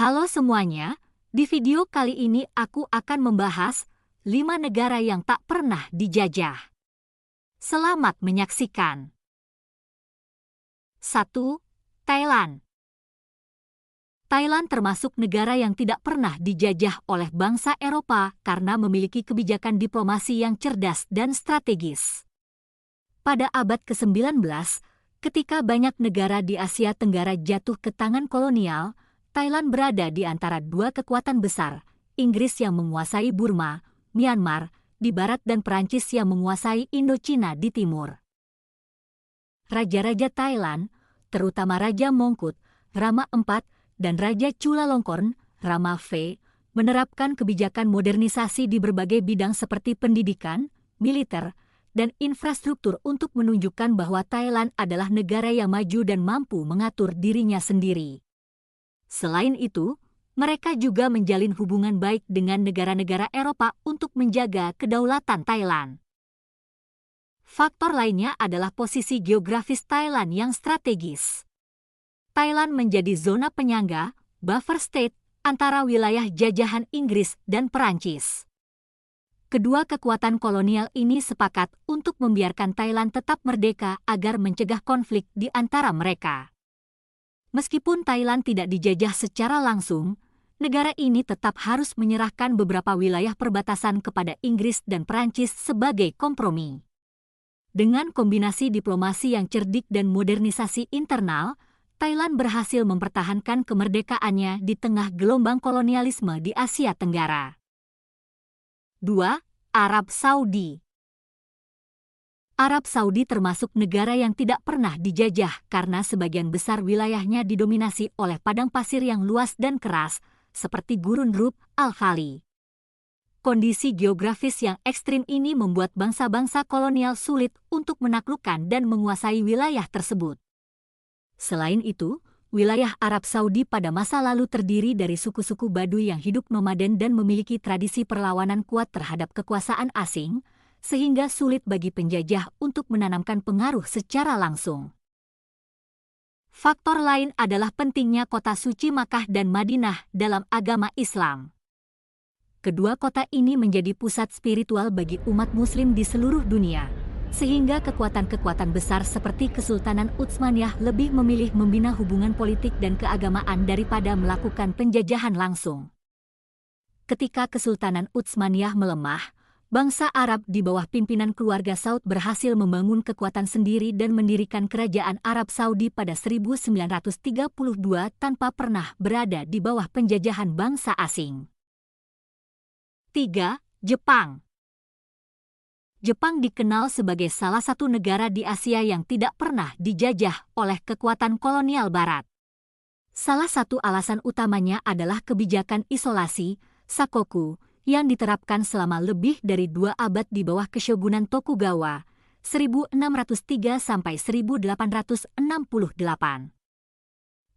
Halo semuanya, di video kali ini aku akan membahas 5 negara yang tak pernah dijajah. Selamat menyaksikan. 1. Thailand. Thailand termasuk negara yang tidak pernah dijajah oleh bangsa Eropa karena memiliki kebijakan diplomasi yang cerdas dan strategis. Pada abad ke-19, ketika banyak negara di Asia Tenggara jatuh ke tangan kolonial, Thailand berada di antara dua kekuatan besar, Inggris yang menguasai Burma, Myanmar, di barat dan Perancis yang menguasai Indochina di timur. Raja-raja Thailand, terutama Raja Mongkut, Rama IV, dan Raja Chulalongkorn, Rama V, menerapkan kebijakan modernisasi di berbagai bidang seperti pendidikan, militer, dan infrastruktur untuk menunjukkan bahwa Thailand adalah negara yang maju dan mampu mengatur dirinya sendiri. Selain itu, mereka juga menjalin hubungan baik dengan negara-negara Eropa untuk menjaga kedaulatan Thailand. Faktor lainnya adalah posisi geografis Thailand yang strategis. Thailand menjadi zona penyangga, buffer state, antara wilayah jajahan Inggris dan Perancis. Kedua kekuatan kolonial ini sepakat untuk membiarkan Thailand tetap merdeka agar mencegah konflik di antara mereka. Meskipun Thailand tidak dijajah secara langsung, negara ini tetap harus menyerahkan beberapa wilayah perbatasan kepada Inggris dan Perancis sebagai kompromi. Dengan kombinasi diplomasi yang cerdik dan modernisasi internal, Thailand berhasil mempertahankan kemerdekaannya di tengah gelombang kolonialisme di Asia Tenggara. 2. Arab Saudi. Arab Saudi termasuk negara yang tidak pernah dijajah karena sebagian besar wilayahnya didominasi oleh padang pasir yang luas dan keras, seperti Gurun Rub al-Khali. Kondisi geografis yang ekstrim ini membuat bangsa-bangsa kolonial sulit untuk menaklukkan dan menguasai wilayah tersebut. Selain itu, wilayah Arab Saudi pada masa lalu terdiri dari suku-suku Baduy yang hidup nomaden dan memiliki tradisi perlawanan kuat terhadap kekuasaan asing, sehingga sulit bagi penjajah untuk menanamkan pengaruh secara langsung. Faktor lain adalah pentingnya kota suci Makkah dan Madinah dalam agama Islam. Kedua kota ini menjadi pusat spiritual bagi umat Muslim di seluruh dunia, sehingga kekuatan-kekuatan besar seperti Kesultanan Utsmaniyah lebih memilih membina hubungan politik dan keagamaan daripada melakukan penjajahan langsung. Ketika Kesultanan Utsmaniyah melemah, bangsa Arab di bawah pimpinan keluarga Saud berhasil membangun kekuatan sendiri dan mendirikan kerajaan Arab Saudi pada 1932 tanpa pernah berada di bawah penjajahan bangsa asing. 3. Jepang. Jepang dikenal sebagai salah satu negara di Asia yang tidak pernah dijajah oleh kekuatan kolonial Barat. Salah satu alasan utamanya adalah kebijakan isolasi, sakoku, yang diterapkan selama lebih dari 2 abad di bawah Keshogunan Tokugawa, 1603–1868.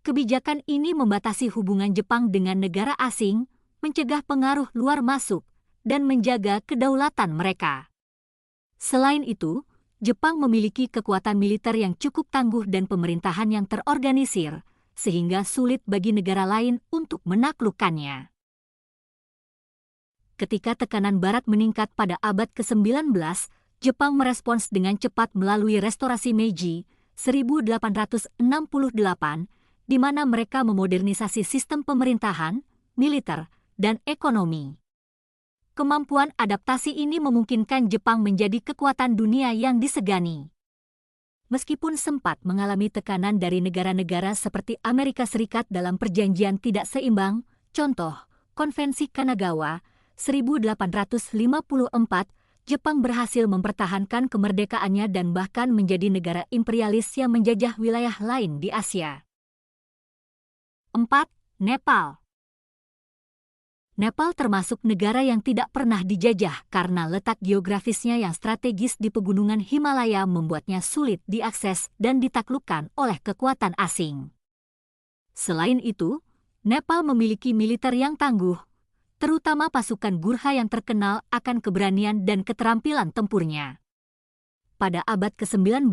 Kebijakan ini membatasi hubungan Jepang dengan negara asing, mencegah pengaruh luar masuk, dan menjaga kedaulatan mereka. Selain itu, Jepang memiliki kekuatan militer yang cukup tangguh dan pemerintahan yang terorganisir, sehingga sulit bagi negara lain untuk menaklukkannya. Ketika tekanan Barat meningkat pada abad ke-19, Jepang merespons dengan cepat melalui restorasi Meiji, 1868, di mana mereka memodernisasi sistem pemerintahan, militer, dan ekonomi. Kemampuan adaptasi ini memungkinkan Jepang menjadi kekuatan dunia yang disegani. Meskipun sempat mengalami tekanan dari negara-negara seperti Amerika Serikat dalam perjanjian tidak seimbang, contoh, Konvensi Kanagawa, 1854, Jepang berhasil mempertahankan kemerdekaannya dan bahkan menjadi negara imperialis yang menjajah wilayah lain di Asia. 4. Nepal. Nepal termasuk negara yang tidak pernah dijajah karena letak geografisnya yang strategis di pegunungan Himalaya membuatnya sulit diakses dan ditaklukkan oleh kekuatan asing. Selain itu, Nepal memiliki militer yang tangguh, terutama pasukan Gurkha yang terkenal akan keberanian dan keterampilan tempurnya. Pada abad ke-19,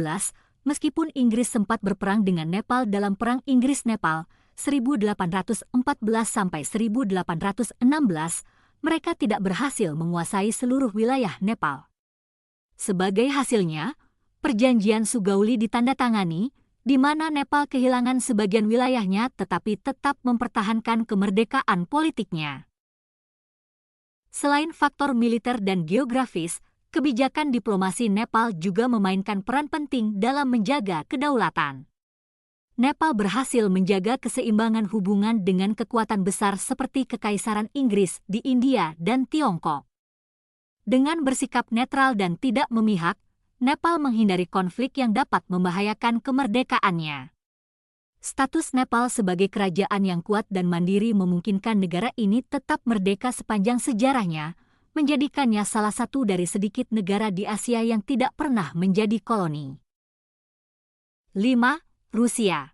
meskipun Inggris sempat berperang dengan Nepal dalam Perang Inggris-Nepal, 1814–1816, mereka tidak berhasil menguasai seluruh wilayah Nepal. Sebagai hasilnya, Perjanjian Sugauli ditandatangani, di mana Nepal kehilangan sebagian wilayahnya tetapi tetap mempertahankan kemerdekaan politiknya. Selain faktor militer dan geografis, kebijakan diplomasi Nepal juga memainkan peran penting dalam menjaga kedaulatan. Nepal berhasil menjaga keseimbangan hubungan dengan kekuatan besar seperti Kekaisaran Inggris di India dan Tiongkok. Dengan bersikap netral dan tidak memihak, Nepal menghindari konflik yang dapat membahayakan kemerdekaannya. Status Nepal sebagai kerajaan yang kuat dan mandiri memungkinkan negara ini tetap merdeka sepanjang sejarahnya, menjadikannya salah satu dari sedikit negara di Asia yang tidak pernah menjadi koloni. 5. Rusia.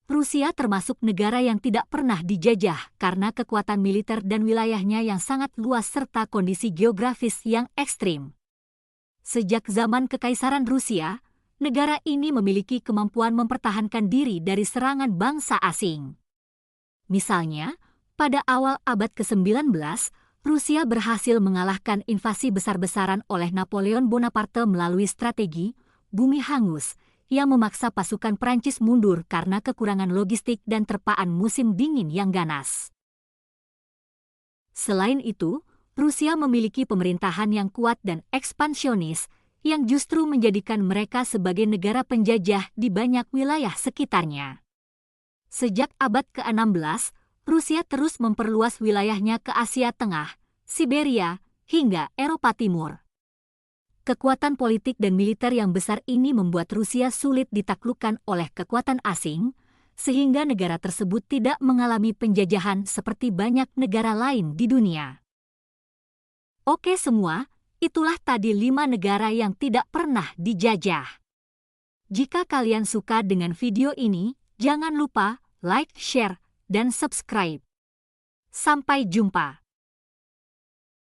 Rusia termasuk negara yang tidak pernah dijajah karena kekuatan militer dan wilayahnya yang sangat luas serta kondisi geografis yang ekstrim. Sejak zaman Kekaisaran Rusia, negara ini memiliki kemampuan mempertahankan diri dari serangan bangsa asing. Misalnya, pada awal abad ke-19, Rusia berhasil mengalahkan invasi besar-besaran oleh Napoleon Bonaparte melalui strategi bumi hangus yang memaksa pasukan Prancis mundur karena kekurangan logistik dan terpaan musim dingin yang ganas. Selain itu, Rusia memiliki pemerintahan yang kuat dan ekspansionis yang justru menjadikan mereka sebagai negara penjajah di banyak wilayah sekitarnya. Sejak abad ke-16, Rusia terus memperluas wilayahnya ke Asia Tengah, Siberia, hingga Eropa Timur. Kekuatan politik dan militer yang besar ini membuat Rusia sulit ditaklukkan oleh kekuatan asing, sehingga negara tersebut tidak mengalami penjajahan seperti banyak negara lain di dunia. Oke semua, itulah tadi 5 negara yang tidak pernah dijajah. Jika kalian suka dengan video ini, jangan lupa like, share, dan subscribe. Sampai jumpa.